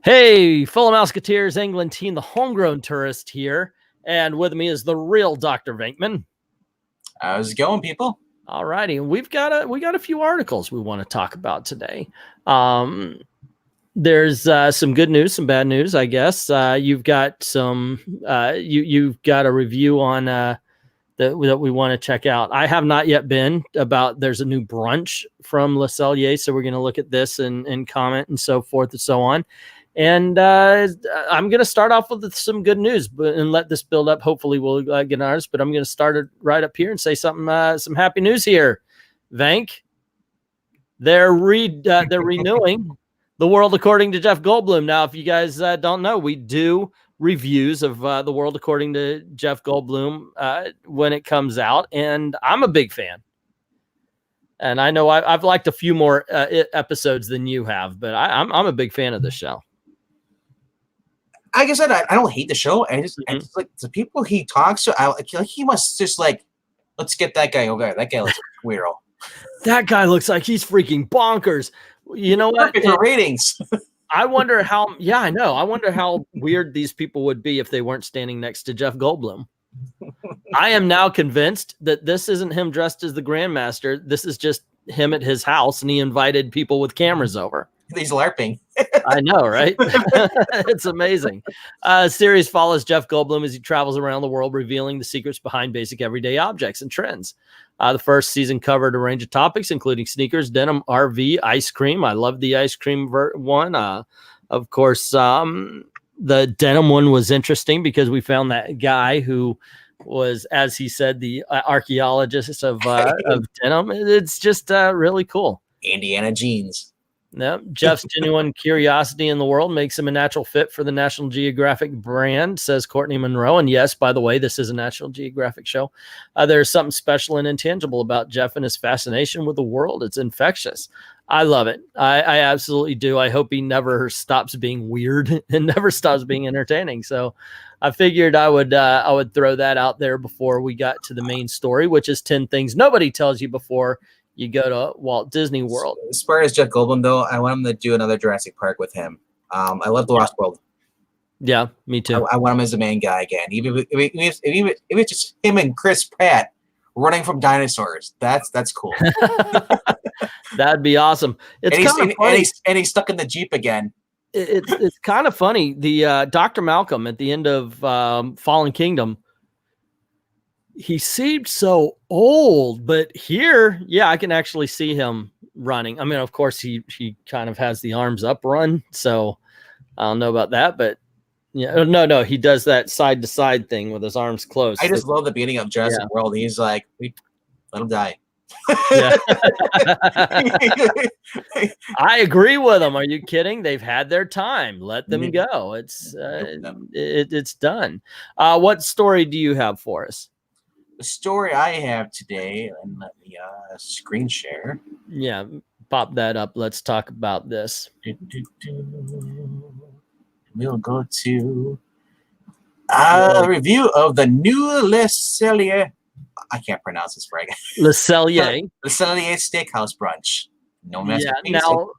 Hey, fellow Mouseketeers, England team, the homegrown tourist here. And with me is the real Dr. Venkman. How's it going, people? All righty. And we got a few articles we want to talk about today. There's some good news, some bad news, I guess. You've got some you've got a review on that we want to check out. I have not yet been. There's a new brunch from Cellier, so we're going to look at this and comment and so forth and so on. And I'm going to start off with some good news, and let this build up. Hopefully we'll get ours, but I'm going to start it right up here and say something, some happy news here. Vank, they're renewing The World According to Jeff Goldblum. Now, if you guys don't know, we do reviews of The World According to Jeff Goldblum when it comes out, and I'm a big fan. And I know I've liked a few more episodes than you have, but I'm a big fan of this show. Like I said, I don't hate the show. I just like the people he talks to. Like he must just like, let's get that guy over there. That guy looks like a weirdo. That guy looks like he's freaking bonkers. You know what? For ratings. I wonder how. Yeah, I know. I wonder how weird these people would be if they weren't standing next to Jeff Goldblum. I am now convinced that this isn't him dressed as the Grandmaster. This is just him at his house, and he invited people with cameras over. He's LARPing. I know, right? It's amazing. Series follows Jeff Goldblum as he travels around the world, revealing the secrets behind basic everyday objects and trends. The first season covered a range of topics, including sneakers, denim, RV, ice cream. I love the ice cream one. Of course, the denim one was interesting because we found that guy who was, as he said, the archaeologist of denim. It's just really cool. Indiana jeans. No, Jeff's genuine curiosity in the world makes him a natural fit for the National Geographic brand, says Courtney Monroe. And yes, by the way, this is a National Geographic show. There's something special and intangible about Jeff and his fascination with the world. It's infectious. I love it. I absolutely do. I hope he never stops being weird and never stops being entertaining. So I figured I would throw that out there before we got to the main story, which is 10 things nobody tells you before you go to Walt Disney World. As far as Jeff Goldblum, though, I want him to do another Jurassic Park with him. I love The Lost World. Yeah, me too. I want him as the main guy again. Even if it's just him and Chris Pratt running from dinosaurs, that's cool. That'd be awesome. And he's stuck in the Jeep again. It's kind of funny. The Dr. Malcolm at the end of Fallen Kingdom, he seemed so old, but here, yeah, I can actually see him running. I mean, of course, he kind of has the arms up run, so I don't know about that, but yeah, no, he does that side to side thing with his arms closed. I just love the beginning of Jurassic World. He's like, let him die. Yeah. I agree with them. Are you kidding? They've had their time. Let them go. It's done. What story do you have for us? The story I have today, and let me screen share. Yeah, pop that up. Let's talk about this. We'll go to a review of the new Cellier. I can't pronounce this right. Cellier. The Cellier Steakhouse Brunch. No masterpiece. Yeah, now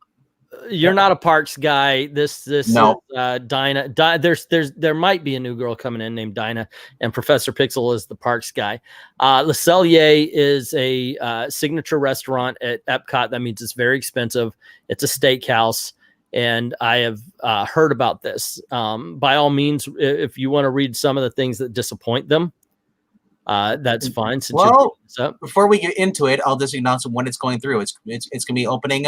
you're not a parks guy. This no. Is, Dinah. There might be a new girl coming in named Dinah, and Professor Pixel is the parks guy. Le Cellier is a signature restaurant at Epcot. That means it's very expensive. It's a steakhouse, and I have heard about this. By all means, if you want to read some of the things that disappoint them, that's fine. Well, before we get into it, I'll just announce when it's going through. It's going to be opening.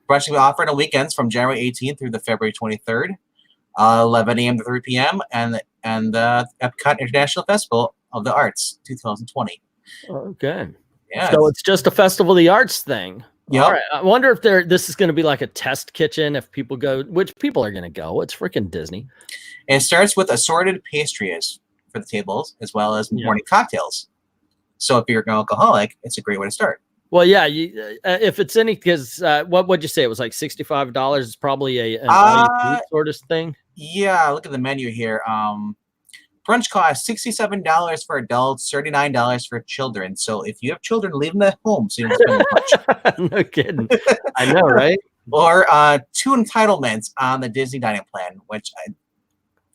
Brunch will be offered on weekends from January 18th through the February 23rd, 11 a.m. to 3 p.m. and Epcot International Festival of the Arts 2020. Okay. Yeah. So it's just a Festival of the Arts thing. Yeah. All right. I wonder if this is going to be like a test kitchen. If people go, which people are going to go? It's freaking Disney. And it starts with assorted pastries for the tables as well as morning cocktails. So if you're an alcoholic, it's a great way to start. Well, yeah, if it's any, because what would you say? It was like $65. It's probably an all-you-can-eat sort of thing. Yeah, look at the menu here. Brunch costs $67 for adults, $39 for children. So if you have children, leave them at home so you don't spend much. No kidding. I know, right? or 2 entitlements on the Disney dining plan, which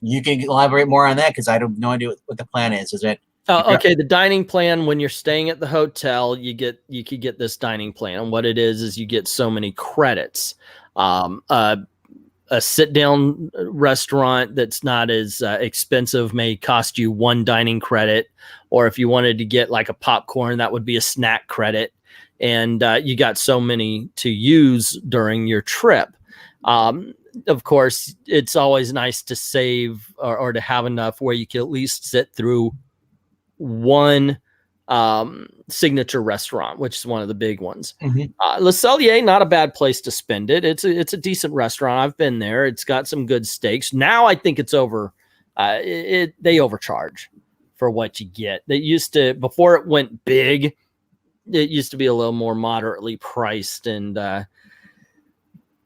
you can elaborate more on that because I have no idea what the plan is. Is it? Okay, the dining plan, when you're staying at the hotel, you could get this dining plan. And what it is you get so many credits. A sit-down restaurant that's not as expensive may cost you 1 dining credit, or if you wanted to get like a popcorn, that would be a snack credit. And you got so many to use during your trip. Of course, it's always nice to save or to have enough where you can at least sit through 1 signature restaurant, which is one of the big ones. Le Cellier, not a bad place to spend it. It's a decent restaurant. I've been there. It's got some good steaks. Now I think it's over. They overcharge for what you get. They used to, before it went big, it used to be a little more moderately priced, and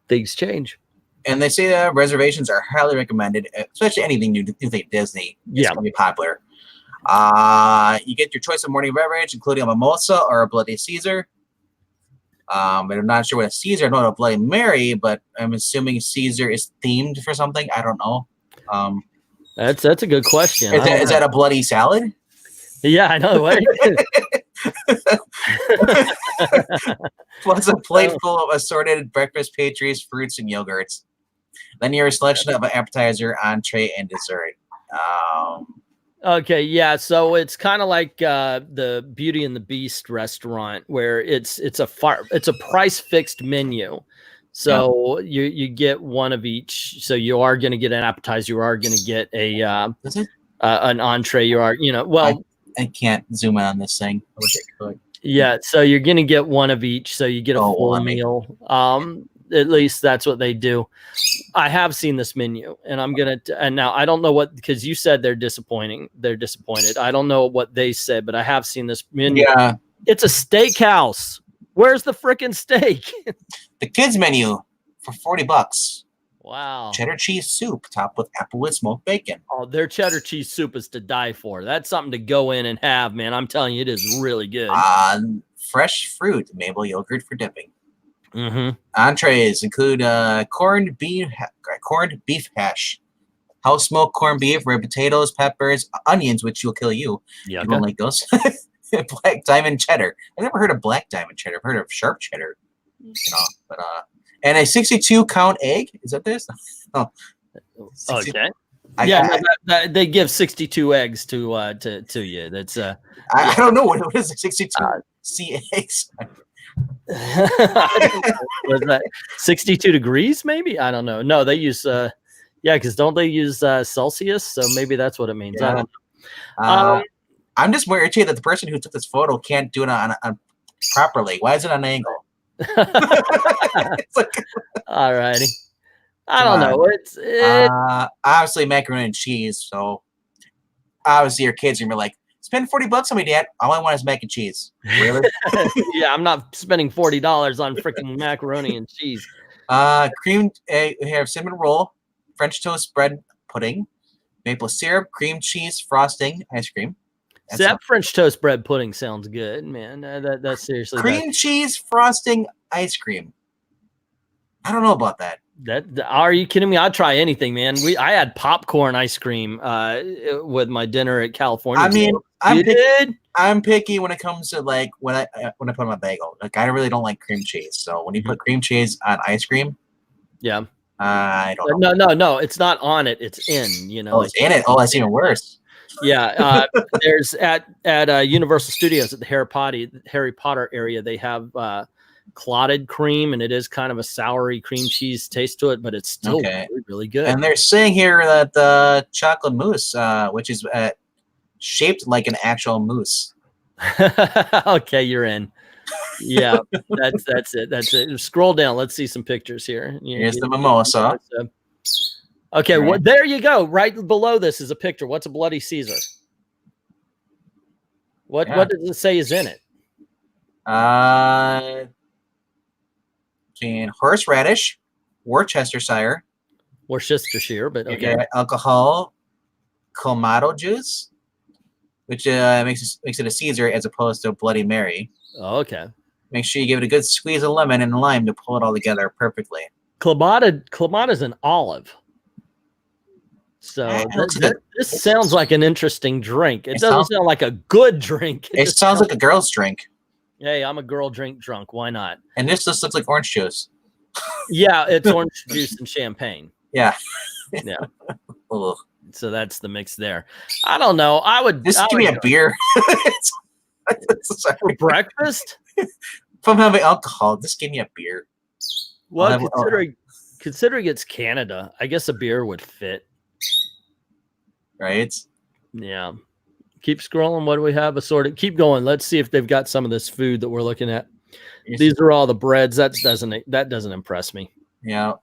things change. And they say reservations are highly recommended, especially anything you think Disney is going to be popular. You get your choice of morning beverage, including a mimosa or a Bloody Caesar. But I'm not sure what a Caesar. I know a Bloody Mary, but I'm assuming Caesar is themed for something. I don't know. That's a good question. Is that a bloody salad? Yeah, I know. Plus a plate full of assorted breakfast pastries, fruits, and yogurts. Then your selection of an appetizer, entree, and dessert. Okay, yeah, so it's kind of like the Beauty and the Beast restaurant, where it's a price fixed menu. So you get 1 of each. So you are going to get an appetizer. You are going to get an entree. You are, well, I can't zoom in on this thing. I wish I could. Yeah, so you're going to get 1 of each. So you get a full meal. At least that's what they do. I have seen this menu, and I'm going to, and now I don't know what, because you said they're disappointed. I don't know what they said, but I have seen this menu. Yeah. It's a steakhouse. Where's the freaking steak? The kids menu for $40. Wow. Cheddar cheese soup topped with applewood smoked bacon. Oh, their cheddar cheese soup is to die for. That's something to go in and have, man. I'm telling you, it is really good. Fresh fruit, maple yogurt for dipping. Entrees include corned beef hash, house smoked corned beef, red potatoes, peppers, onions, which will kill you. Yeah, you don't like those. Black diamond cheddar. I've never heard of black diamond cheddar. I've heard of sharp cheddar. But and a 62 count egg. Is that this? Oh, okay. They give 62 eggs to you. That's I don't know what is 62 C eggs. Was that 62 degrees? Maybe, I don't know. No, they use because don't they use Celsius? So maybe that's what it means. Yeah. I don't know. I'm just more irritated that the person who took this photo can't do it on properly. Why is it on an angle? It's like, all righty. I don't know. It's obviously macaroni and cheese. So obviously your kids are gonna be like, spend $40 on me, Dad. All I want is mac and cheese. Really? Yeah, I'm not spending $40 on freaking macaroni and cheese. Creamed egg. We have cinnamon roll, French toast bread pudding, maple syrup, cream cheese frosting, ice cream. That French toast bread pudding sounds good, man. That's seriously cream cheese frosting ice cream. I don't know about that. Are you kidding me? I'd try anything, man. I had popcorn ice cream with my dinner at California. I mean, I'm picky when it comes to like when I put on my bagel. Like I really don't like cream cheese. So when you put cream cheese on ice cream, yeah, I don't know. No, it's not on it. It's in. Oh, it's in it. Oh, that's even worse. Yeah, there's at Universal Studios at the Harry Potter area. They have clotted cream, and it is kind of a soury cream cheese taste to it, but it's still really, really good. And they're saying here that the chocolate mousse, which is shaped like an actual mousse. Okay, you're in. Yeah, that's it. That's it. Scroll down. Let's see some pictures here. Here's the mimosa. Okay, well, there you go. Right below this is a picture. What's a Bloody Caesar? What does it say is in it? Horseradish, Worcestershire, but okay. Alcohol, Clamato juice, which makes it a Caesar as opposed to a Bloody Mary. Oh, okay. Make sure you give it a good squeeze of lemon and lime to pull it all together perfectly. Clamato is an olive. So this sounds like an interesting drink. It doesn't sound like a good drink. It sounds like a girl's drink. Hey, I'm a girl drink drunk. Why not? And this just looks like orange juice. Yeah, it's orange juice and champagne. Yeah. Yeah. So that's the mix there. I don't know. I would just give me a beer. For breakfast? If I'm having alcohol, just give me a beer. Well, considering it's Canada, I guess a beer would fit. Right? Yeah. Keep scrolling. What do we have? Assorted. Keep going. Let's see if they've got some of this food that we're looking at. These are all the breads. That doesn't impress me. Yeah.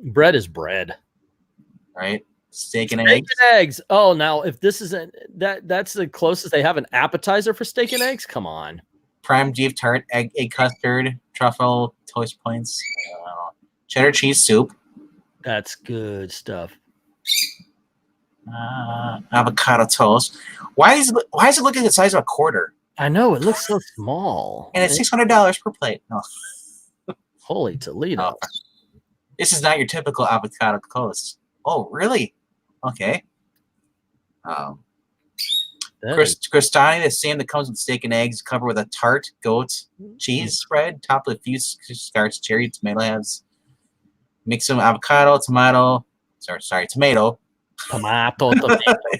Bread is bread. Right? Steak and eggs. And eggs. Oh, now if this isn't that's the closest they have an appetizer for steak and eggs. Come on. Prime beef tart, egg custard, truffle, toast points, cheddar cheese soup. That's good stuff. Avocado toast. Why is it looking the size of a quarter? I know, it looks so small. And it's $600 per plate. No. Holy Toledo. Oh. This is not your typical avocado toast. Oh, really? Okay. Crostani, the same that comes with steak and eggs, covered with a tart goat cheese spread, topped with a few starch, cherry, tomato halves. Mix some avocado, tomato. Tomato.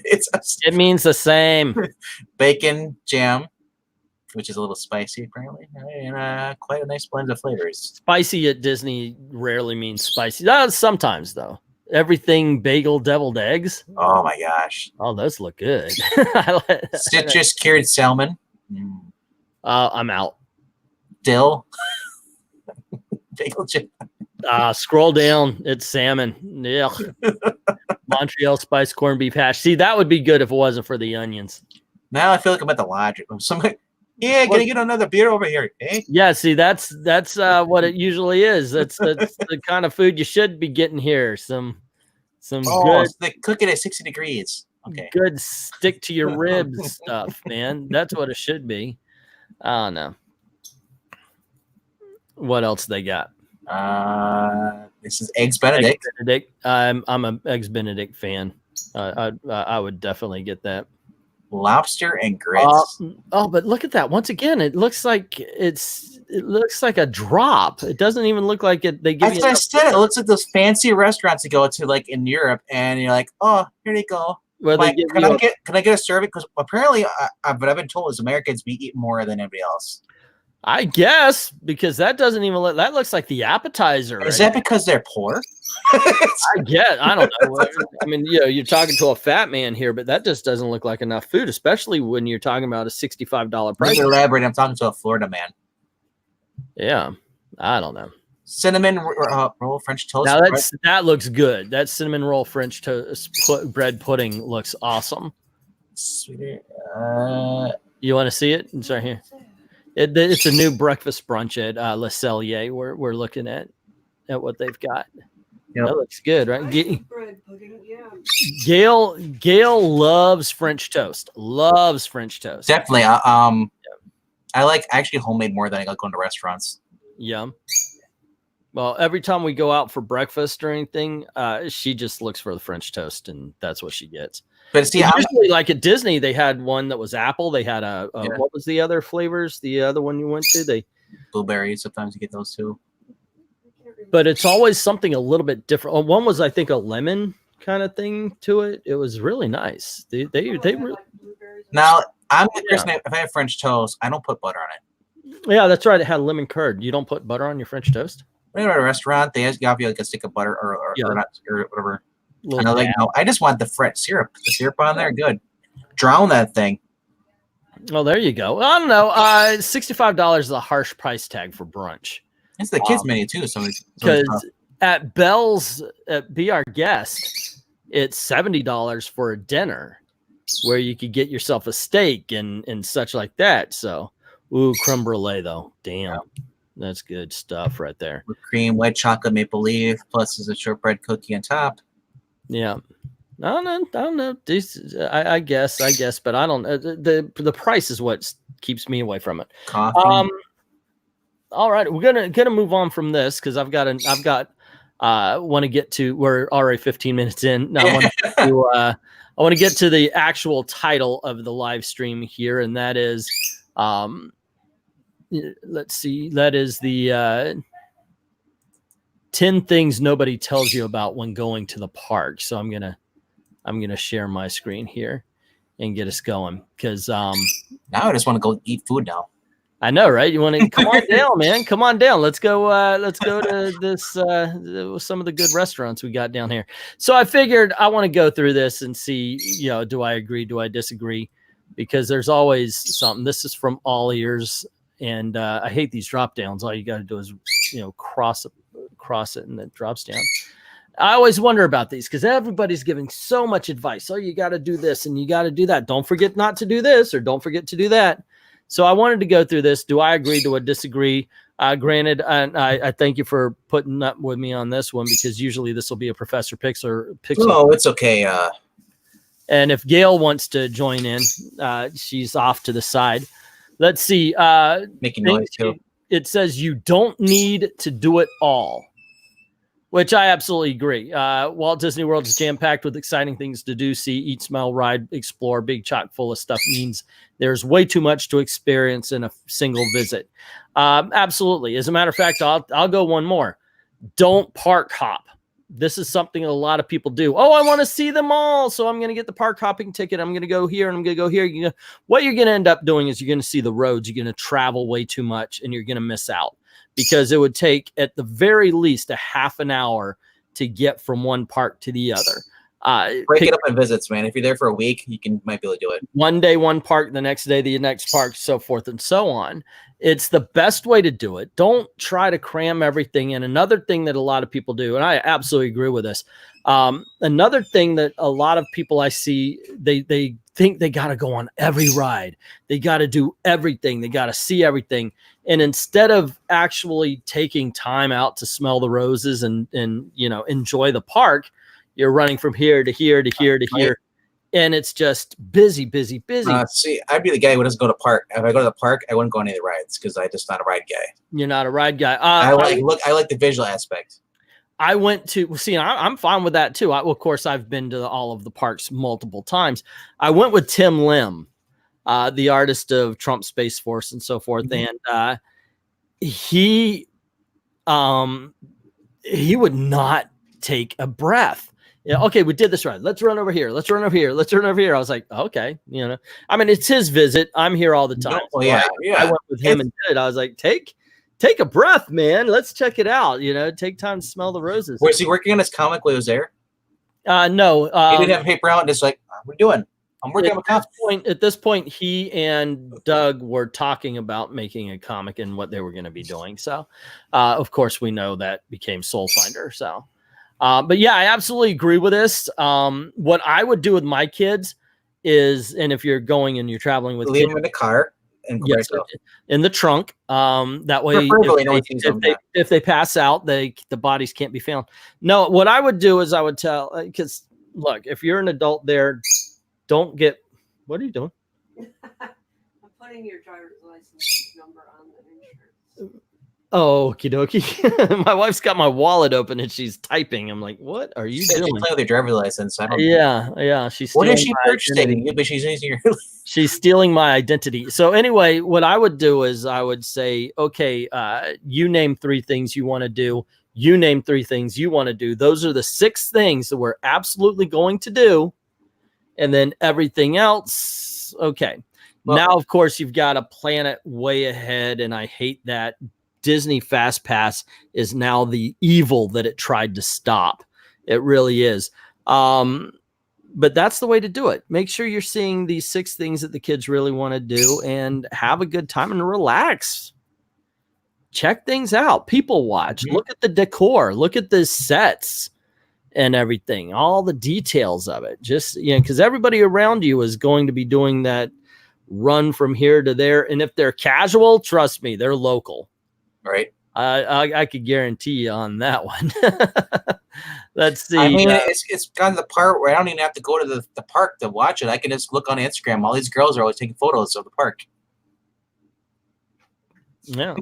It means the same. Bacon, jam, which is a little spicy apparently, and quite a nice blend of flavors. Spicy at Disney rarely means spicy. Sometimes though. Everything bagel deviled eggs. Oh my gosh. Oh, those look good. Citrus cured salmon. I'm out. Dill. Bagel chip. Scroll down. It's salmon. Yeah. Montreal spice corned beef hash. See, that would be good if it wasn't for the onions. Now I feel like I'm at the lodge. Yeah, can I get another beer over here? Eh? Yeah, see, that's what it usually is. That's the kind of food you should be getting here. Some good. So they cook it at 60 degrees. Okay. Good stick to your ribs stuff, man. That's what it should be. I don't know. What else they got? This is Eggs Benedict. Eggs Benedict. I'm an Eggs Benedict fan. I would definitely get that. Lobster and grits. But look at that. Once again, it looks like a drop. It doesn't even look like it. They give you. I said it looks like those fancy restaurants you go to, like in Europe, and you're like, oh, here you go. Well, can I get a serving? Because apparently, what I've been told is Americans eat more than everybody else. I guess because that doesn't even look. That looks like the appetizer. Is that because they're poor? I don't know. I mean, you're talking to a fat man here, but that just doesn't look like enough food, especially when you're talking about a $65 price. Elaborate. I'm talking to a Florida man. Yeah, I don't know. Cinnamon roll French toast. Now that looks good. That cinnamon roll French toast bread pudding looks awesome. Sweeter. You want to see it? It's right here. It's a new breakfast brunch at Le Cellier. We're looking at what they've got. Yep. That looks good, right? Gail loves French toast. Loves French toast. Definitely. I like actually homemade more than I like going to restaurants. Yum. Well, every time we go out for breakfast or anything, she just looks for the French toast, and that's what she gets. But see, usually, like at Disney, they had one that was apple. They had what was the other flavors? The other one you went to? Blueberries. Sometimes you get those too. But it's always something a little bit different. Oh, one was, I think, a lemon kind of thing to it. It was really nice. They really. Now, I'm the person. If I have French toast, I don't put butter on it. Yeah, that's right. It had lemon curd. You don't put butter on your French toast? When you're at a restaurant, they give you like a stick of butter or whatever. And I'm like, no, I just want the French syrup. The syrup on there, good. Drown that thing. Well, there you go. I don't know. $65 is a harsh price tag for brunch. It's the kids' menu too. Because at Bell's, Be Our Guest, it's $70 for a dinner, where you could get yourself a steak and such like that. So, creme brulee though, damn, that's good stuff right there. With cream, white chocolate, maple leaf, plus there's a shortbread cookie on top. Yeah. I don't know. I guess, but I don't. The price is what keeps me away from it. Coffee. All right, we're gonna move on from this because I've got want to get to, we're already 15 minutes in. Now I want to get to the actual title of the live stream here, and that is let's see, that is the 10 things nobody tells you about when going to the park. So I'm gonna share my screen here and get us going because now I just want to go eat food now. I know, right? You want to come on down, man. Come on down. Let's go to this some of the good restaurants we got down here. So I figured I want to go through this and see, do I agree? Do I disagree? Because there's always something. This is from all ears, and I hate these drop downs. All you got to do is, cross it, and it drops down. I always wonder about these because everybody's giving so much advice. Oh, you got to do this and you got to do that. Don't forget not to do this, or don't forget to do that. So I wanted to go through this. Do I agree? Do I disagree? Granted, I thank you for putting up with me on this one because usually this will be a Professor Pixel. Oh, it's okay. And if Gail wants to join in, she's off to the side. Let's see. Making noise too. It says you don't need to do it all, which I absolutely agree. Walt Disney World is jam-packed with exciting things to do, see, eat, smell, ride, explore. Big chock full of stuff means there's way too much to experience in a single visit. Absolutely. As a matter of fact, I'll go one more. Don't park hop. This is something a lot of people do. Oh, I want to see them all, so I'm going to get the park hopping ticket. I'm going to go here and I'm going to go here. What you're going to end up doing is you're going to see the roads. You're going to travel way too much, and you're going to miss out. Because it would take at the very least a half an hour to get from one park to the other. Break it up in visits, man. If you're there for a week, might be able to do it. One day, one park, the next day, the next park, so forth and so on. It's the best way to do it. Don't try to cram everything in. Another thing that a lot of people do, and I absolutely agree with this. Another thing that a lot of people I see, they think they got to go on every ride. They got to do everything. They got to see everything. And instead of actually taking time out to smell the roses and enjoy the park, you're running from here to here to here to here. And it's just busy. See, I'd be the guy who doesn't go to park. If I go to the park, I wouldn't go on any of the rides because I'm just not a ride guy. You're not a ride guy. I like the visual aspect. I went to see. I'm fine with that too. Of course, I've been to all of the parks multiple times. I went with Tim Lim, the artist of Trump Space Force and so forth, and he would not take a breath. Yeah, okay, we did this right. Let's run over here. Let's run over here. Let's run over here. I was like, okay, I mean, it's his visit. I'm here all the time. No, yeah. I went with him and did it. I was like, take a breath, man. Let's check it out. Take time to smell the roses. Was he working on his comic when he was there? No. He didn't have paper out and just like, what are we doing? I'm working on a comic. At this point, he and Doug were talking about making a comic and what they were going to be doing. So, of course, we know that became Soul Finder. So. But yeah, I absolutely agree with this. What I would do with my kids is, and if you're going and you're traveling with leave them in the car and yes, in the trunk. That way, if they pass out, the bodies can't be found. No, what I would do is I would tell, because look, if you're an adult there, don't get. What are you doing? I'm putting your driver's license number on the insurance. Oh, okie dokie. My wife's got my wallet open and she's typing. I'm like, what are you doing? She's playing with your driver's license. I don't yeah. What is she purchasing? But she's using your. She's stealing my identity. So anyway, what I would do is I would say, okay, you name 3 things you want to do. You name 3 things you want to do. Those are the 6 things that we're absolutely going to do. And then everything else, okay. Well, now, of course, you've got to plan it way ahead. And I hate that. Disney Fast Pass is now the evil that it tried to stop. It really is. But that's the way to do it. Make sure you're seeing these 6 things that the kids really want to do and have a good time and relax. Check things out. People watch. Look at the decor. Look at the sets and everything. All the details of it. Just, because everybody around you is going to be doing that run from here to there. And if they're casual, trust me, they're local. Right. I could guarantee you on that one. Let's see. I mean, it's gotten to the part where I don't even have to go to the park to watch it. I can just look on Instagram. All these girls are always taking photos of the park. Yeah.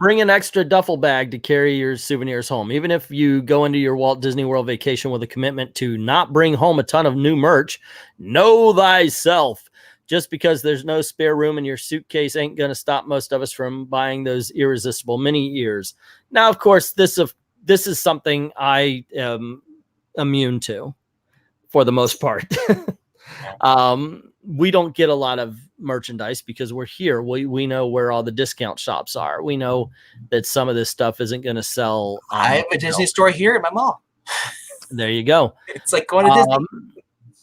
Bring an extra duffel bag to carry your souvenirs home. Even if you go into your Walt Disney World vacation with a commitment to not bring home a ton of new merch, know thyself. Just because there's no spare room in your suitcase ain't going to stop most of us from buying those irresistible mini ears. Now, of course, this is something I am immune to for the most part. We don't get a lot of merchandise because we're here. We know where all the discount shops are. We know that some of this stuff isn't going to sell. I have a Disney store here at my mall. There you go. It's like going to Disney.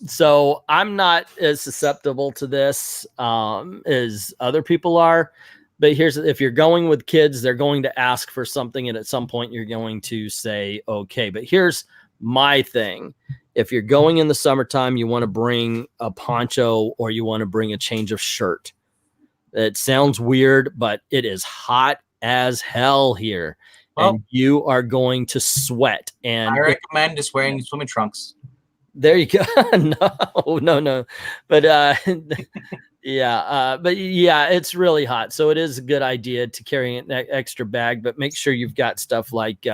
So I'm not as susceptible to this as other people are. But here's, if you're going with kids, they're going to ask for something, and at some point you're going to say, okay. But here's my thing. If you're going in the summertime, you want to bring a poncho or you want to bring a change of shirt. It sounds weird, but it is hot as hell here. Well, and you are going to sweat. And I recommend just wearing swimming trunks. There you go. No. But yeah, it's really hot. So it is a good idea to carry an extra bag, but make sure you've got stuff like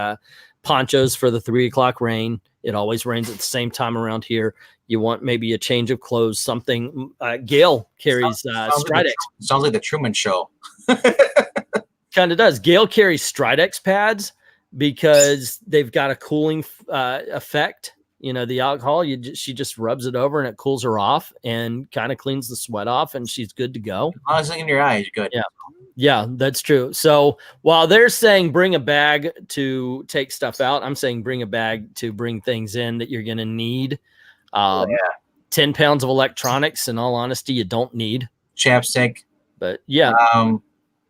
ponchos for the 3 o'clock rain. It always rains at the same time around here. You want maybe a change of clothes, something. Gail carries Stridex. Sounds like the Truman Show. Kind of does. Gail carries Stridex pads because they've got a cooling effect. You know, the alcohol, she just rubs it over and it cools her off and kind of cleans the sweat off, and she's good to go. As long as it's in your eyes, you're good. Yeah, that's true. So while they're saying bring a bag to take stuff out, I'm saying bring a bag to bring things in that you're going to need. 10 pounds of electronics, in all honesty, you don't need. Chapstick. But yeah.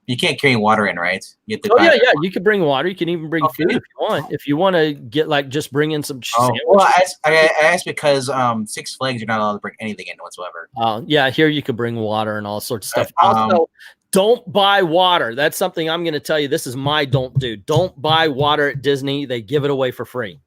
You can't carry water in, right? You have to yeah. You can bring water. You can even bring food if you want. If you want to get just bring in some sandwiches. Well, I asked because Six Flags, you're not allowed to bring anything in whatsoever. Yeah, here you could bring water and all sorts of stuff. Also, don't buy water. That's something I'm going to tell you. This is my don't do. Don't buy water at Disney. They give it away for free.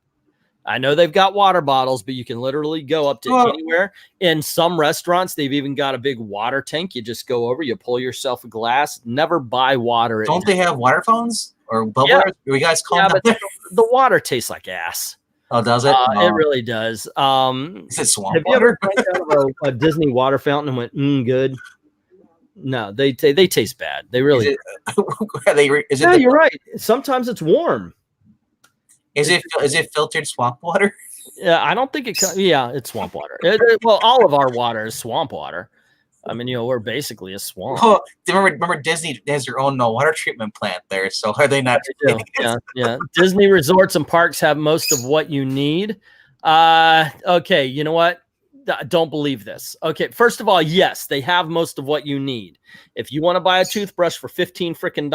I know they've got water bottles, but you can literally go up to anywhere. In some restaurants, they've even got a big water tank. You just go over, you pull yourself a glass. Never buy water. Don't they have water phones or bubblers? Are you guys calling but the water tastes like ass. Oh, does it? It really does. Is it swamp have water? You ever drank out of a Disney water fountain and went, good? No, they taste bad. They really. You're right. Sometimes it's warm. Is it filtered swamp water? Yeah, I don't think it. Yeah, it's swamp water. Well, all of our water is swamp water. I mean, we're basically a swamp. Oh, remember Disney has their own water treatment plant there. So are they not? Yeah. Disney resorts and parks have most of what you need. Okay, you know what? Don't believe this. Okay, first of all, yes, they have most of what you need. If you want to buy a toothbrush for $15 freaking,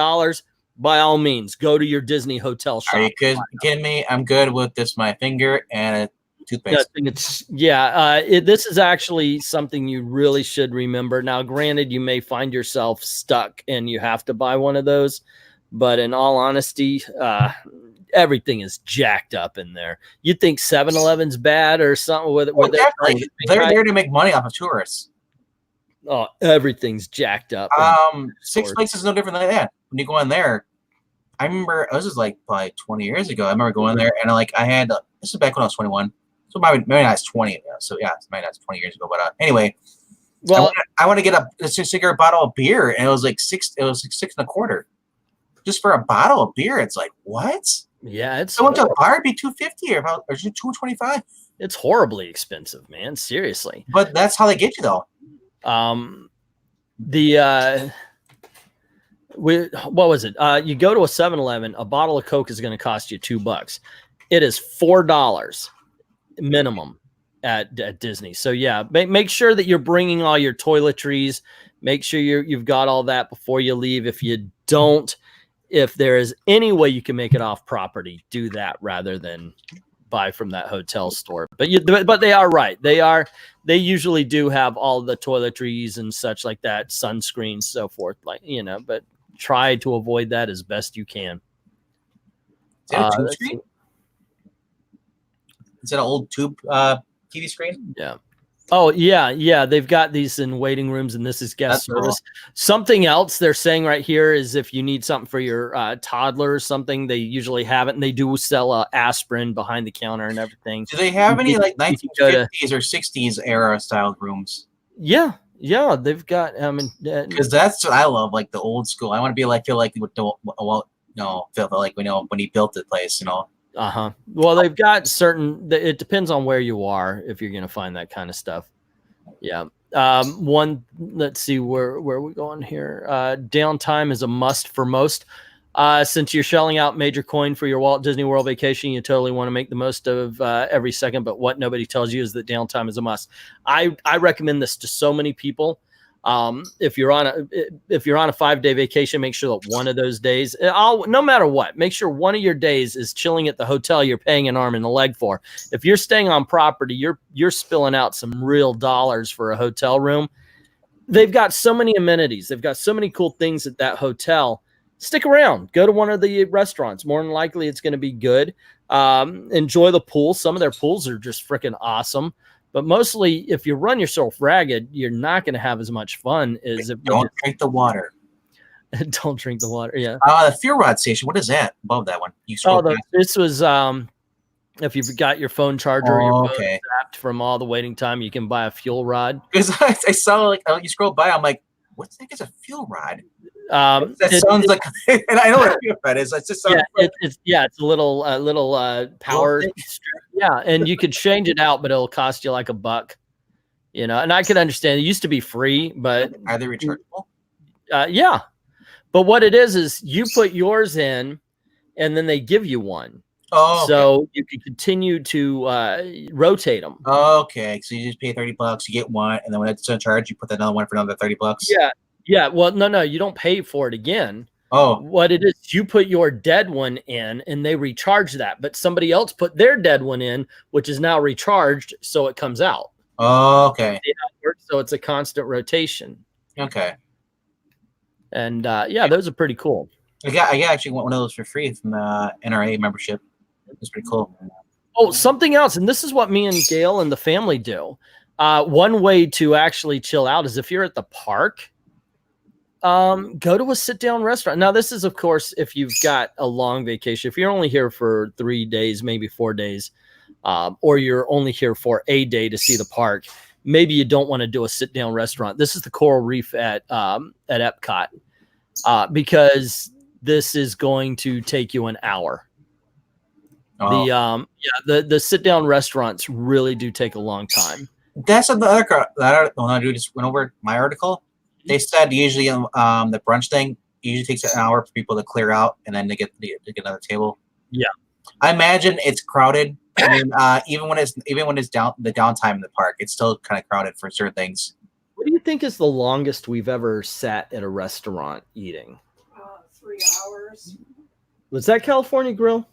by all means, go to your Disney hotel shop. Are you kidding me? I'm good with this, my finger and a toothpaste. This is actually something you really should remember. Now, granted, you may find yourself stuck and you have to buy one of those, but in all honesty, everything is jacked up in there. You think 7-Eleven's bad or something with it? They're there to make money off of tourists. Oh, everything's jacked up. Six Flags is no different than that. When you go in there, I remember this was like probably 20 years ago. I remember going there and I had this is back when I was 21, so maybe I was 20. So yeah, maybe that's 20 years ago. But anyway, well, I want to get a cigarette bottle of beer, and it was like $6.25 just for a bottle of beer. It's like what? Yeah, it's. I went to a bar, it'd be $2.50 or $2.25. It's horribly expensive, man. Seriously. But that's how they get you though. What was it? You go to a 7-Eleven, a bottle of Coke is going to cost you $2. It is $4 minimum at Disney. So yeah, make sure that you're bringing all your toiletries. Make sure you've got all that before you leave. If you don't, if there is any way you can make it off property, do that rather than buy from that hotel store. But they are right. They usually do have all the toiletries and such like that, sunscreen, so forth. But try to avoid that as best you can. Is that a tube screen? Is that an old tube TV screen? Yeah. Oh yeah, yeah. They've got these in waiting rooms, and this is guest service. Cool. Something else they're saying right here is if you need something for your toddler or something, they usually have it, and they do sell aspirin behind the counter and everything. Do they have any like 1950s or 60s era styled rooms? Yeah, yeah. They've got. I mean, because that's what I love, like the old school. I want to be like feel like feel like when he built the place, you know. Well, they've got certain. It depends on where you are if you're going to find that kind of stuff. Yeah. Let's see where are we going here. Downtime is a must for most. Since you're shelling out major coin for your Walt Disney World vacation, you totally want to make the most of every second. But what nobody tells you is that downtime is a must. I recommend this to so many people. If you're on a 5-day vacation, make sure that one of those days, no matter what, make sure one of your days is chilling at the hotel you're paying an arm and a leg for. If you're staying on property, you're spilling out some real dollars for a hotel room. They've got so many amenities. They've got so many cool things at that hotel. Stick around. Go to one of the restaurants. More than likely, it's going to be good. Enjoy the pool. Some of their pools are just freaking awesome. But mostly, if you run yourself ragged, you're not going to have as much fun as if don't drink the water. Don't drink the water. Yeah. The fuel rod station. What is that above that one? This was if you've got your phone charger, your phone zapped from all the waiting time, you can buy a fuel rod. Because I saw you scroll by, I'm like, what the heck is a fuel rod? That sounds like, and I know what a fuel rod is. It's just it's a little power. Yeah, and you could change it out, but it'll cost you like $1. You know, and I could understand. It used to be free, but are they rechargeable? Yeah, but what it is you put yours in, and then they give you one. Oh, so you can continue to rotate them. Okay, so you just pay $30, you get one, and then when it's in charge, you put another one for another $30. Yeah. Yeah, well, no, you don't pay for it again. Oh. What it is, you put your dead one in, and they recharge that. But somebody else put their dead one in, which is now recharged, so it comes out. Oh, okay. So it's a constant rotation. Okay. And, those are pretty cool. I actually want one of those for free from the NRA membership. It's pretty cool. Oh, something else, and this is what me and Gail and the family do. One way to actually chill out is if you're at the park, go to a sit-down restaurant. Now, this is, of course, if you've got a long vacation. If you're only here for 3 days, maybe 4 days, or you're only here for a day to see the park, maybe you don't want to do a sit-down restaurant. This is the Coral Reef at Epcot, because this is going to take you an hour. Oh. The sit-down restaurants really do take a long time. That's the other one I just went over my article. They said usually the brunch thing usually takes an hour for people to clear out and then to get another table. Yeah, I imagine it's crowded. I mean, even when it's down the downtime in the park, it's still kind of crowded for certain things. What do you think is the longest we've ever sat at a restaurant eating? 3 hours. Was that California Grill?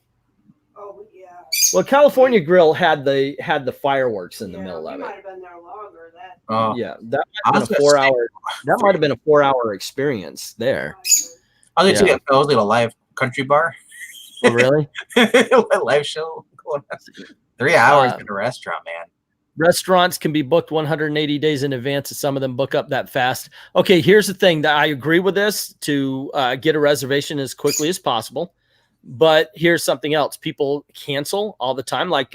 Oh yeah. Well, California Grill had the fireworks in the middle of it. Might have been there longer. Yeah, that might have been a 4-hour. That might have been a 4-hour experience there. I was going to say a live country bar. Oh, really? A live show going on. 3 hours in a restaurant, man. Restaurants can be booked 180 days in advance, and some of them book up that fast. Okay, here's the thing that I agree with this to get a reservation as quickly as possible. But here's something else. People cancel all the time. Like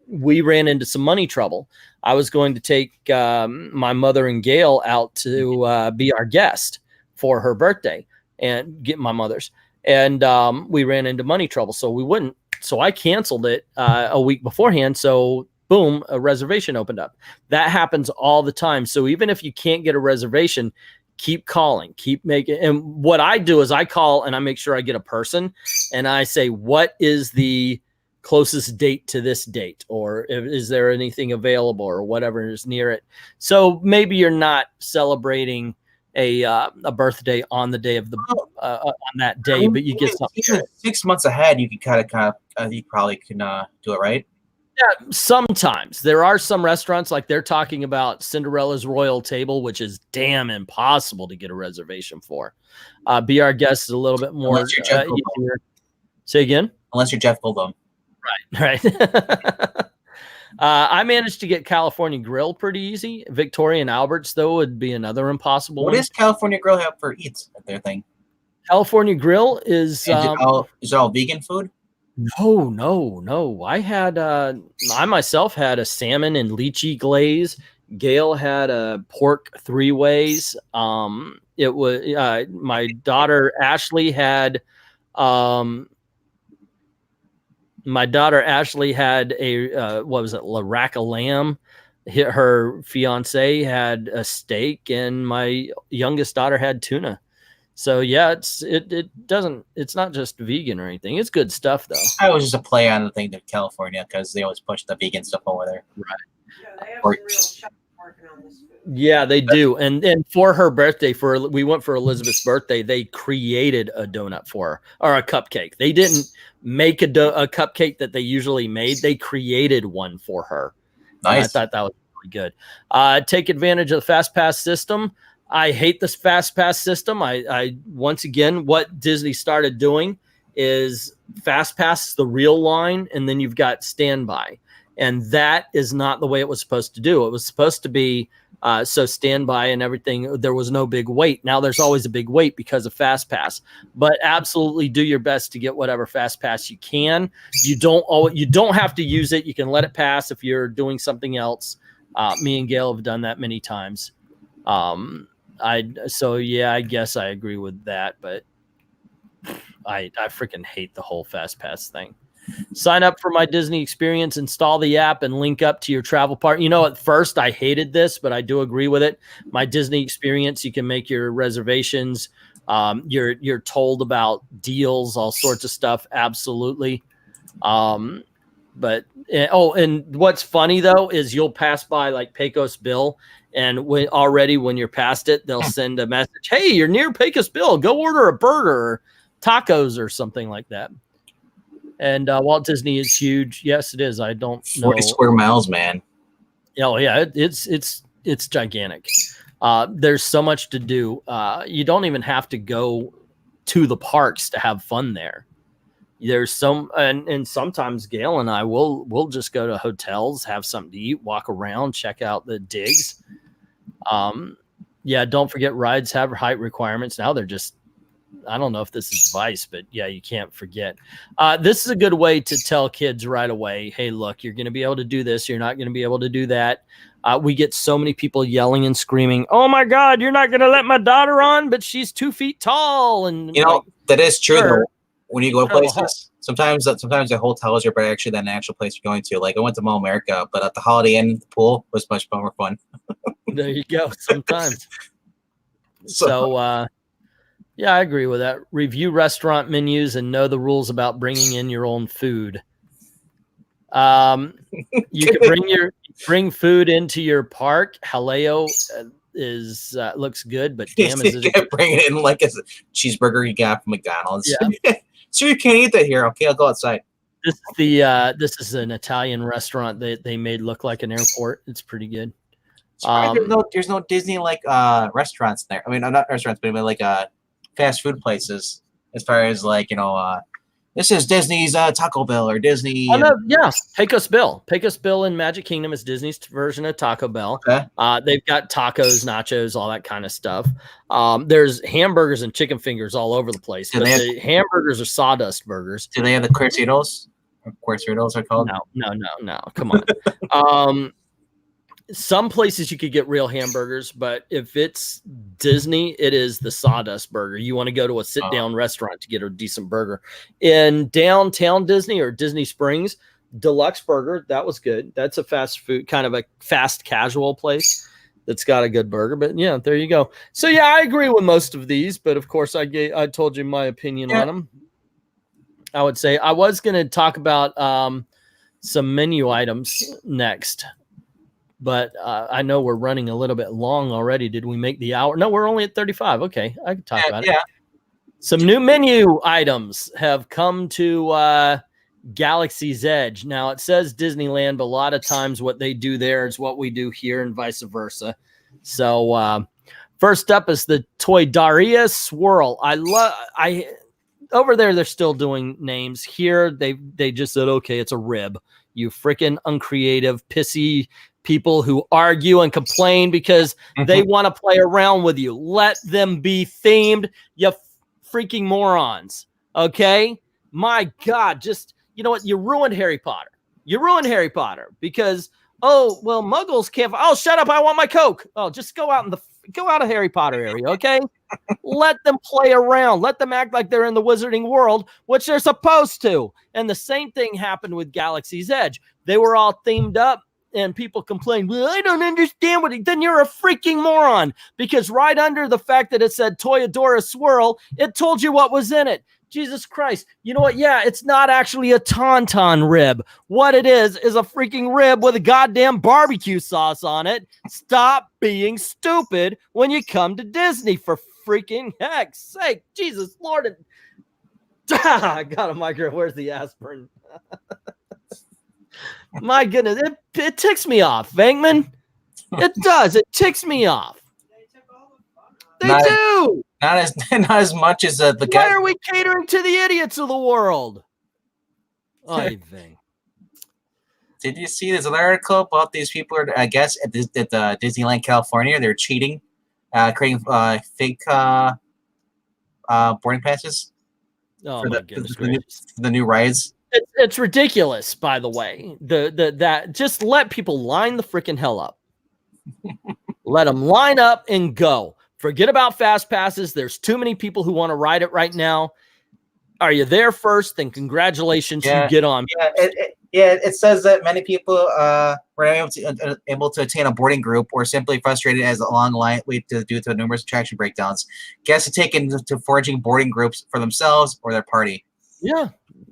we ran into some money trouble. I was going to take my mother and Gail out to be our guest for her birthday and get my mother's. And we ran into money trouble, so we wouldn't. So I canceled it a week beforehand. So boom, a reservation opened up. That happens all the time. So even if you can't get a reservation, keep calling, keep making. And what I do is I call and I make sure I get a person and I say, what is the closest date to this date? Or is there anything available or whatever is near it? So maybe you're not celebrating a birthday on the day of the on that day, but you get something. 6 months ahead, you can kind of you probably can do it, right? Yeah, sometimes there are some restaurants like they're talking about Cinderella's Royal Table, which is damn impossible to get a reservation for. Be Our Guest is a little bit more easier. Say again? Unless you're Jeff Goldblum. Right. I managed to get California Grill pretty easy. Victoria and Albert's, though, would be another impossible What one. does California Grill have for eats at their thing? California Grill is... Is it all vegan food? No. I myself had a salmon and lychee glaze. Gail had a pork 3-ways. It was my daughter Ashley had a what was it, La Rack of lamb. Her fiance had a steak, and my youngest daughter had tuna. So yeah, it's not just vegan or anything. It's good stuff though. I was just a play on the thing to California because they always push the vegan stuff over there. Right. Yeah, they have some real chefs working on this food. Yeah, they do. And for her birthday, we went for Elizabeth's birthday, they created a donut for her, or a cupcake. They didn't make a cupcake that they usually made. They created one for her. Nice. I thought that was really good. Take advantage of the Fast Pass system. I hate this Fast Pass system. I once again, what Disney started doing is Fast Pass the real line, and then you've got standby. And that is not the way it was supposed to do. It was supposed to be so standby and everything. There was no big wait. Now there's always a big wait because of Fast Pass. But absolutely do your best to get whatever Fast Pass you can. You don't have to use it. You can let it pass if you're doing something else. Me and Gail have done that many times. So yeah, I guess I agree with that, but I freaking hate the whole Fast Pass thing. Sign up for My Disney Experience, install the app, and link up to your travel partner. You know, at first I hated this, but I do agree with it. My Disney Experience, you can make your reservations. You're told about deals, all sorts of stuff. Absolutely. And what's funny though is you'll pass by like Pecos Bill, and when you're past it, they'll send a message. Hey, you're near Pecos Bill. Go order a burger or tacos or something like that. And Walt Disney is huge. Yes, it is. I don't know. 40 square miles, man. Oh yeah, it's gigantic. There's so much to do. You don't even have to go to the parks to have fun there. There's and sometimes Gail and I we'll just go to hotels, have something to eat, walk around, check out the digs. Yeah, don't forget rides have height requirements. Now they're just, I don't know if this is advice, but yeah, you can't forget. This is a good way to tell kids right away, hey, look, you're going to be able to do this. You're not going to be able to do that. We get so many people yelling and screaming, oh my God, you're not going to let my daughter on, but she's 2 feet tall. And you know, like, that is true sure. though. When you go places, sometimes the hotels are better actually than the actual place you're going to. Like I went to Mall America, but at the Holiday Inn, the pool was much more fun. There you go. Sometimes. So yeah, I agree with that. Review restaurant menus and know the rules about bringing in your own food. You can bring food into your park. Haleo is looks good, but damn, is it bring it in like a cheeseburger you got from McDonald's? Yeah. So you can't eat that here. Okay, I'll go outside. This is an Italian restaurant that they made look like an airport. It's pretty good. There's no Disney like restaurants there. I mean, not restaurants, but I mean like fast food places. As far as like this is Disney's Taco Bell or Disney. Oh no, yeah, Pecos Bill. Pecos Bill in Magic Kingdom is Disney's version of Taco Bell. Okay. They've got tacos, nachos, all that kind of stuff. There's hamburgers and chicken fingers all over the place. But the hamburgers are sawdust burgers. Do they have the Quercitos? Quercitos are called? No. Come on. Some places you could get real hamburgers, but if it's Disney, it is the sawdust burger. You want to go to a sit-down restaurant to get a decent burger. In downtown Disney or Disney Springs, Deluxe Burger, that was good. That's a fast food, kind of a fast casual place that's got a good burger. But yeah, there you go. So yeah, I agree with most of these, but of course I told you my opinion on them. I would say I was going to talk about some menu items next. But I know we're running a little bit long already. Did we make the hour? No, we're only at 35. Okay, I can talk about it. Some new menu items have come to Galaxy's Edge. Now, it says Disneyland, but a lot of times what they do there is what we do here and vice versa. So first up is the Toy Daria Swirl. Over there, they're still doing names. Here, they just said, okay, it's a rib. you freaking uncreative, pissy people who argue and complain because they want to play around with you. Let them be themed, you freaking morons. Okay? My God, just, you know what? You ruined Harry Potter. You ruined Harry Potter because, oh, well, Muggles can't. Oh, shut up. I want my Coke. Oh, just go out of Harry Potter area. Okay? Let them play around. Let them act like they're in the Wizarding World, which they're supposed to. And the same thing happened with Galaxy's Edge. They were all themed up, and people complained, well, I don't understand what then you're a freaking moron, because right under the fact that it said Toyodora Swirl, it told you what was in it. Jesus Christ. You know what? Yeah, it's not actually a Tauntaun rib. What it is a freaking rib with a goddamn barbecue sauce on it. Stop being stupid when you come to Disney, for freaking heck's sake. Jesus Lord. I got a micro. Where's the aspirin? My goodness. It ticks me off, Venkman. It does. It ticks me off. They do. Not as much as the Why are we catering to the idiots of the world? I think. Did you see this article about these people? I guess at Disneyland California, they're cheating, creating fake boarding passes. Oh my goodness for the new rides. It's ridiculous. By the way, that just let people line the freaking hell up. Let them line up and go. Forget about fast passes. There's too many people who want to ride it right now. Are you there first? Then congratulations, you get on. It says that many people were able to attain a boarding group, or simply frustrated as a long line wait to due to numerous attraction breakdowns. Guests have taken to forging boarding groups for themselves or their party. Yeah,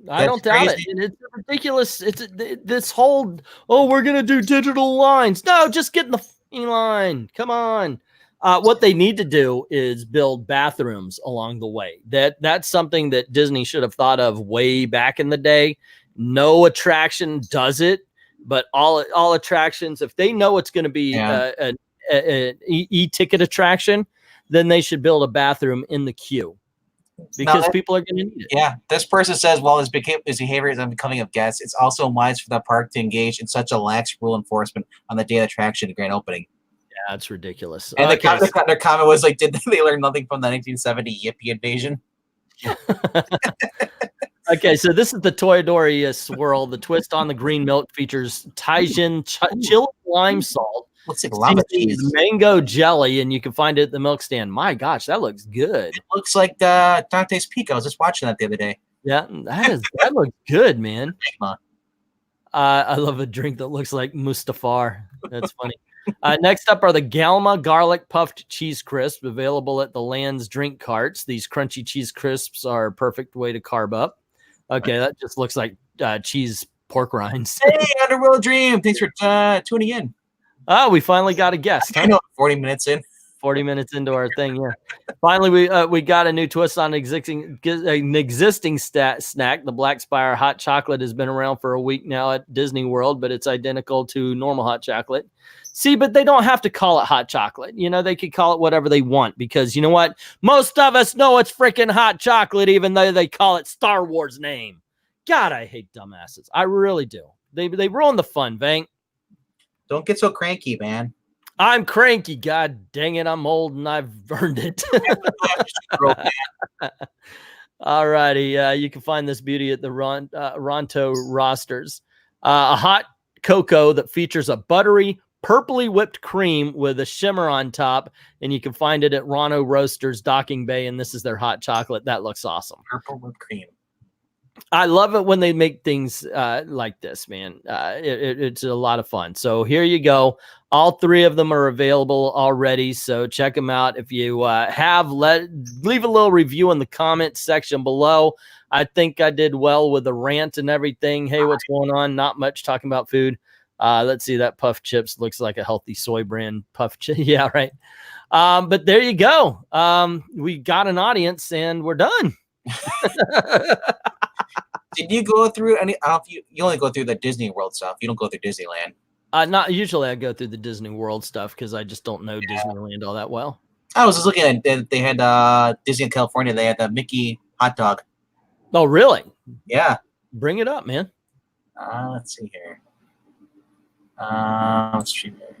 I don't doubt it. And it's ridiculous. It's this whole, oh, we're gonna do digital lines. No, just get in the line. Come on. What they need to do is build bathrooms along the way. That's something that Disney should have thought of way back in the day. No attraction does it, but all attractions, if they know it's going to be an e-ticket attraction, then they should build a bathroom in the queue, because people are going to need it. Yeah, this person says, while his behavior is unbecoming of guests, it's also wise for the park to engage in such a lax rule enforcement on the day of attraction and grand opening. Yeah, it's ridiculous. And their comment was like, did they learn nothing from the 1970 Yippee invasion? Okay, so this is the Toyodora Swirl. The twist on the green milk features Taijin chilled lime salt. Looks like lava cheese. Mango jelly, and you can find it at the milk stand. My gosh, that looks good. It looks like Dante's Peak. I was just watching that the other day. Yeah, that looks good, man. I love a drink that looks like Mustafar. That's funny. Next up are the Galma garlic puffed cheese crisps, available at the Land's drink carts. These crunchy cheese crisps are a perfect way to carb up. Okay, that just looks like cheese pork rinds. Hey, Underworld Dream, thanks for tuning in. Oh, we finally got a guest. I know, 40 minutes in. 40 minutes into our thing, yeah. Finally, we got a new twist on an existing snack. The Black Spire hot chocolate has been around for a week now at Disney World, but it's identical to normal hot chocolate. See, but they don't have to call it hot chocolate. You know, they could call it whatever they want, because you know what? Most of us know it's freaking hot chocolate, even though they call it Star Wars name. God, I hate dumbasses. I really do. They ruin the fun, Vank. Don't get so cranky, man. I'm cranky. God dang it. I'm old and I've earned it. All righty. You can find this beauty at the Ronto rosters. A hot cocoa that features a buttery, purpley whipped cream with a shimmer on top, and you can find it at Ronto Roasters Docking Bay, and this is their hot chocolate. That looks awesome. Purple whipped cream. I love it when they make things like this, man. It's a lot of fun. So here you go. All three of them are available already, so check them out. If you leave a little review in the comments section below. I think I did well with the rant and everything. Hey, what's going on? Not much talking about food. Let's see, that puff chips looks like a healthy soy brand puff chip. Yeah, right. But there you go. We got an audience and we're done. Did you go through any? You only go through the Disney World stuff. You don't go through Disneyland. Not usually. I go through the Disney World stuff because I just don't know Disneyland all that well. I was just looking at. They had Disney in California. They had the Mickey hot dog. Oh, really? Yeah. Bring it up, man. Let's see here.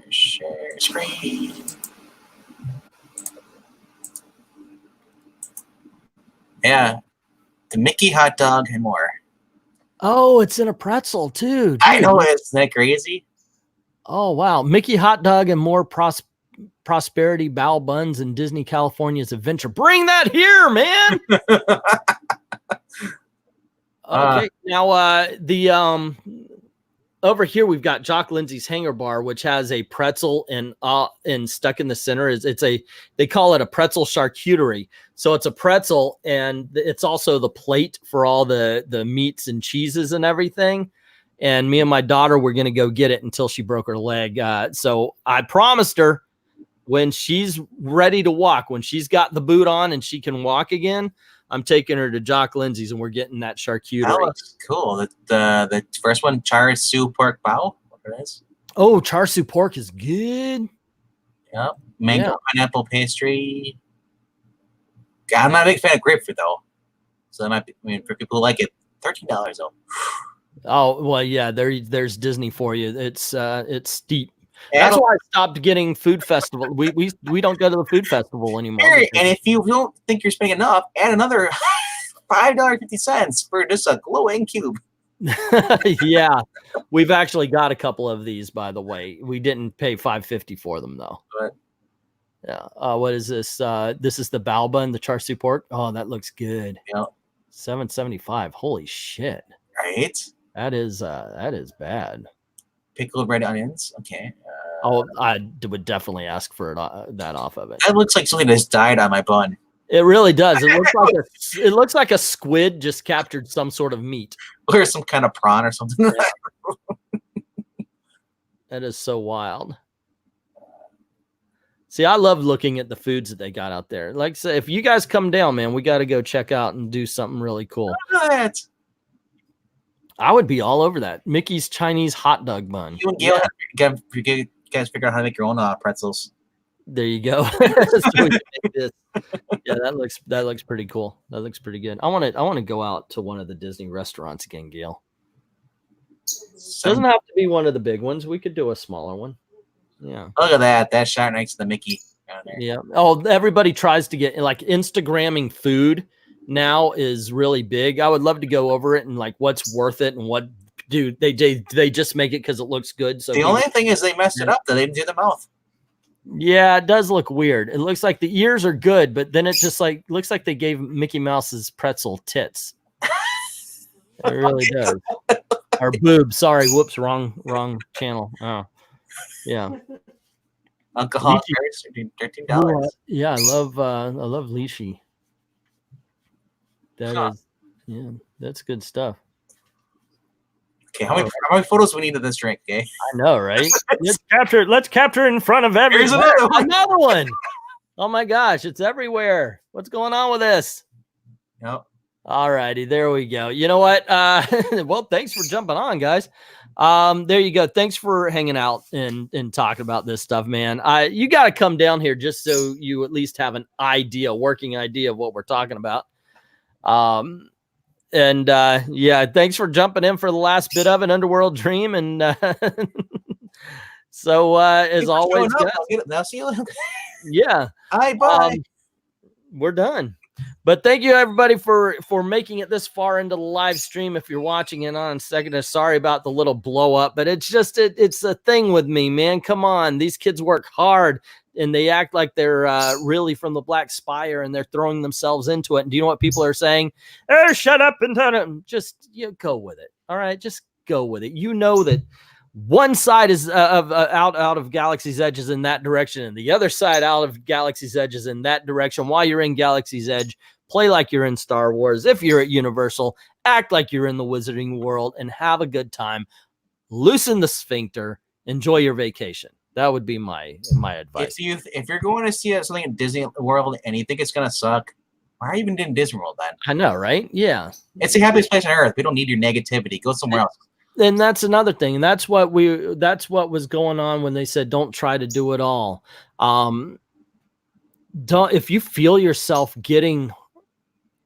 Share screen. Yeah, the Mickey hot dog and more. Oh, it's in a pretzel too. I Dude. know, isn't that crazy? Oh wow, Mickey hot dog and more prosperity bow buns in Disney California's adventure. Bring that here, man. Okay, now the over here we've got Jock Lindsay's Hanger Bar, which has a pretzel and stuck in the center they call it a pretzel charcuterie. So it's a pretzel and it's also the plate for all the meats and cheeses and everything. And me and my daughter were gonna go get it until she broke her leg. So I promised her when she's ready to walk, when she's got the boot on and she can walk again, I'm taking her to Jock Lindsay's and we're getting that charcuterie. That looks cool. The first one, char siu pork bao. What it is? Oh, char siu pork is good. Yep. Mango pineapple pastry. I'm not a big fan of grapefruit though, so that might be. I mean, for people who like it, $13 though. Oh well, yeah. There's Disney for you. It's steep. That's why I stopped getting food festival. We don't go to the food festival anymore. And if you don't think you're spending enough, add another $5.50 for just a glowing cube. Yeah, we've actually got a couple of these, by the way. We didn't pay $5.50 for them though. But, yeah. What is this? This is the bao bun, the char siu pork. Oh, that looks good. Yeah. $7.75. Holy shit. Right. That is bad. Pickled red onions. Okay. I would definitely ask for that off of it. That looks like something that's died on my bun. It really does. It looks like a squid just captured some sort of meat. Or some kind of prawn or something. That is so wild. See, I love looking at the foods that they got out there. Like I say, if you guys come down, man, we got to go check out and do something really cool. I would be all over that. Mickey's Chinese hot dog bun. You and Gail, you guys figure out how to make your own pretzels. There you go. Yeah, that looks pretty cool. That looks pretty good. I want to go out to one of the Disney restaurants again, Gail. Doesn't have to be one of the big ones. We could do a smaller one. Yeah. Look at that. That shot next to the Mickey down there. Yeah. Oh, everybody tries to get like Instagramming food now is really big. I would love to go over it and like what's worth it and what they just make it because it looks good. So the only thing is they messed it up. They didn't do the mouth. Yeah, it does look weird. It looks like the ears are good, but then it just like looks like they gave Mickey Mouse's pretzel tits. It really does. Or boobs. Sorry, whoops, wrong channel. Oh, yeah. Alcohol $13. Yeah, I love lychee. That is, yeah, that's good stuff. Okay, how many photos do we need of this drink? Okay, I know, right? Let's capture it in front of everyone. Here's another one. Another one. Oh my gosh, it's everywhere. What's going on with this? Yep. All righty, there we go. You know what? Well, thanks for jumping on, guys. There you go. Thanks for hanging out and talking about this stuff, man. You got to come down here just so you at least have an idea, working idea of what we're talking about. Yeah, thanks for jumping in for the last bit of an Underworld Dream. And so as always, guys, now see you. Yeah. Hi, bye. We're done. But thank you everybody for making it this far into the live stream. If you're watching it on second, sorry about the little blow up, but it's just it's a thing with me, man. Come on, these kids work hard and they act like they're really from the Black Spire and they're throwing themselves into it. And do you know what people are saying? Oh, shut up and tell them. Just go with it. All right, just go with it. You know that one side is out of Galaxy's Edge is in that direction, and the other side out of Galaxy's Edge is in that direction. While you're in Galaxy's Edge, play like you're in Star Wars. If you're at Universal, act like you're in the Wizarding World and have a good time. Loosen the sphincter. Enjoy your vacation. That would be my advice. If you're going to see something in Disney World and you think it's gonna suck, why are you even doing Disney World then? I know, right? Yeah, it's the happiest place on earth. We don't need your negativity. Go somewhere else. And that's another thing. And that's what was going on when they said, don't try to do it all. If you feel yourself getting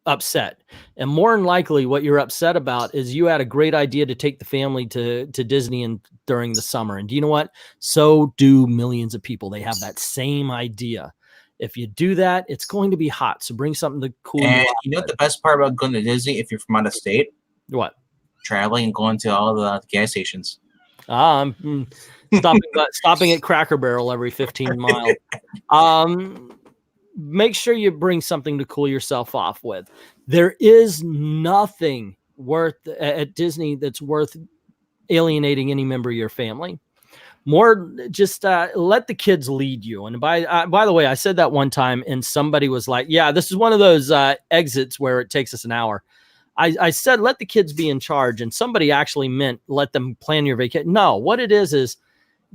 upset. And more than likely what you're upset about is you had a great idea to take the family to Disney and during the summer. And do you know what? So do millions of people. They have that same idea. If you do that, it's going to be hot. So bring something to cool you And off. you know what the best part about going to Disney if you're from out of state? What? Traveling and going to all the gas stations. I'm stopping at Cracker Barrel every 15 miles. Make sure you bring something to cool yourself off with. There is nothing worth at Disney that's worth alienating any member of your family. More just let the kids lead you. And by the way, I said that one time and somebody was like, yeah, this is one of those exits where it takes us an hour. I said, let the kids be in charge. And somebody actually meant let them plan your vacation. No, what it is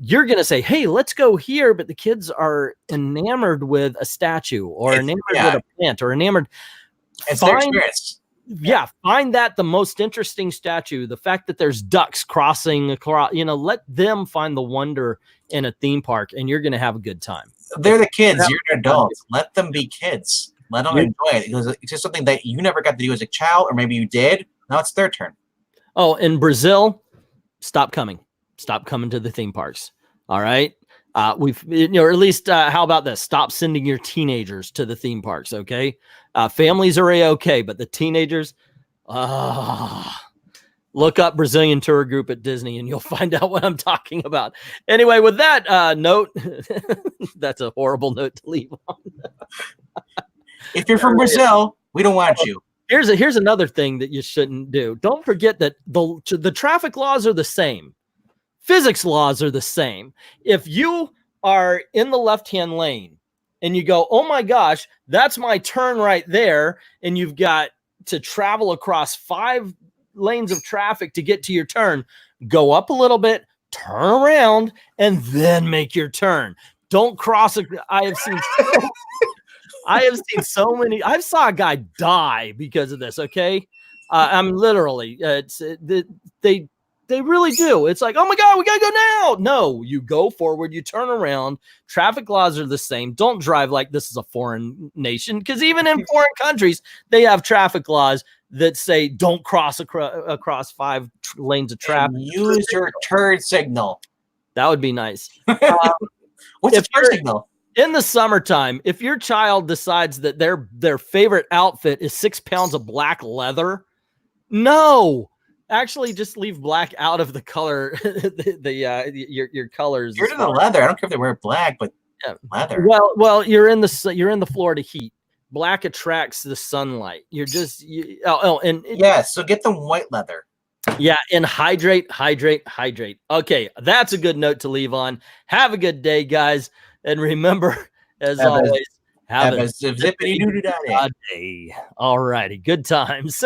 you're going to say, hey, let's go here. But the kids are enamored with a statue or enamored with a plant or enamored. It's their experience. Yeah, find that the most interesting statue. The fact that there's ducks crossing across, let them find the wonder in a theme park and you're going to have a good time. They're the kids. You're adults. Let them be kids. Let them enjoy it because it's just something that you never got to do as a child, or maybe you did. Now it's their turn. Oh, in Brazil, stop coming to the theme parks. All right. We've, or at least, how about this? Stop sending your teenagers to the theme parks. Okay. Families are okay, but the teenagers, look up Brazilian tour group at Disney and you'll find out what I'm talking about. Anyway, with that note, that's a horrible note to leave on. If you're from Brazil, we don't want you. Here's another thing that you shouldn't do. Don't forget that the traffic laws are the same. Physics laws are the same. If you are in the left-hand lane and you go, oh my gosh, that's my turn right there, and you've got to travel across 5 lanes of traffic to get to your turn, go up a little bit, turn around, and then make your turn. Don't cross. I have seen so many. I saw a guy die because of this. Okay. I'm literally, they really do. It's like, oh my God, we got to go now. No, you go forward, you turn around. Traffic laws are the same. Don't drive like this is a foreign nation, because even in foreign countries, they have traffic laws that say don't cross across 5 lanes of traffic. And use your turn signal. That would be nice. What's a turn signal? In the summertime, if your child decides that their favorite outfit is 6 pounds of black leather, no. Actually, just leave black out of the color. Your colors. You're in the leather. I don't care if they wear black, but leather. Well, you're in the Florida heat. Black attracts the sunlight. You're just So get them white leather. Yeah, and hydrate. Okay, that's a good note to leave on. Have a good day, guys, and remember, as always, have a zippity-doo-dah day. All righty, good times.